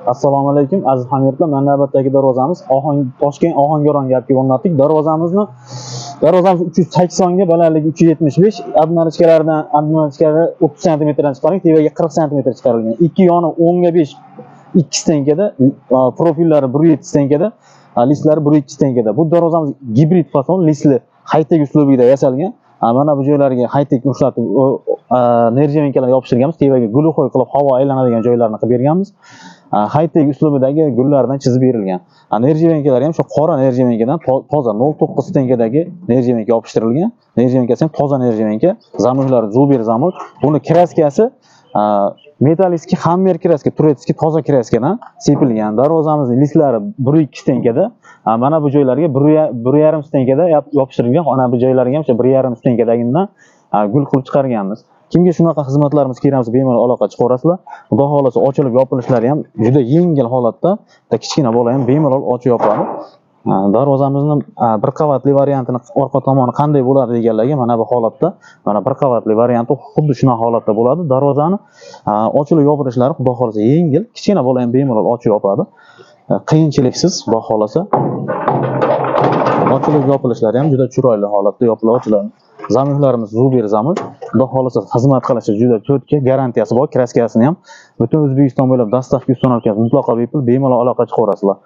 Assalomu alaykum aziz hamyurtlar. Mana navbatdagi darvozamiz Toshkent Ohangaron gapga o'rnatdik. Darvozamiz 380 ga, balandligi 375, adnal ichkaridan 30 sm dan chiqarilgan, tevaga 40 sm chiqarilgan. Ikki yoni 10 ga 5 2 stenkada, profillari 1.7 stenkada, listlari 1.2 stenkada. Bu darvozamiz gibrid fason lisli, high-tech uslubida yasalgan. Mana bu joylarga high-tech ushlatib, nerjevenkalar yopishtirganmiz. Tevaga guluxoy qilib havo aylanadigan joylarni qilib berganmiz. High-tech uslubidagi gullardan chizib berilgan. Nerjevenkalar ham shu qora nerjevenkadan toza 0.9 stenkadagi nerjevenka yopishtirilgan. Nerjevenkasi ham toza nerjevenka. Zamuhlari Zuber zamuh. Buni kraskasi metaliskiy hammer kraska, turetskiy toza kraskadan sepilgan. Darvozamizning listlari 1.2 stenkada. Mana bu joylarga 1.5 stenkada yopishtirilgan. Ana bu joylarga ham 1.5 stenkadagidan gul qilib chiqarganmiz. Kimga shunaqa xizmatlarimiz kerak bo'lsa, bemalol aloqa chiqarasizlar. Xudo xolasa ochilib yopilishlari ham juda yengil holatda, kichkina bola ham bemalol ochib yopadi. Darvozamizning bir qavatli variantini orqa tomoni qanday bo'ladi deganlarga mana bu holatda, mana bir qavatli varianti xuddi shuna holatda bo'ladi. Darvozani ochilib yopilishlari xudo xolasa yengil, kichkina bola ham bemalol ochib yopadi. Qiyinchiliksiz, xudo xolasa. Ochilib yopilishlari ham juda chiroyli holatda yopilib ochiladi. Zamuhlarimiz Zuber zamuh. Xudo xolasa xizmat qilishi juda cho'tka, garantiyasi bor. Kraskasini ham butun O'zbekiston bo'ylab dastavka ustanolkasi mutlaqo bepul, bemalol aloqa chiqarasizlar.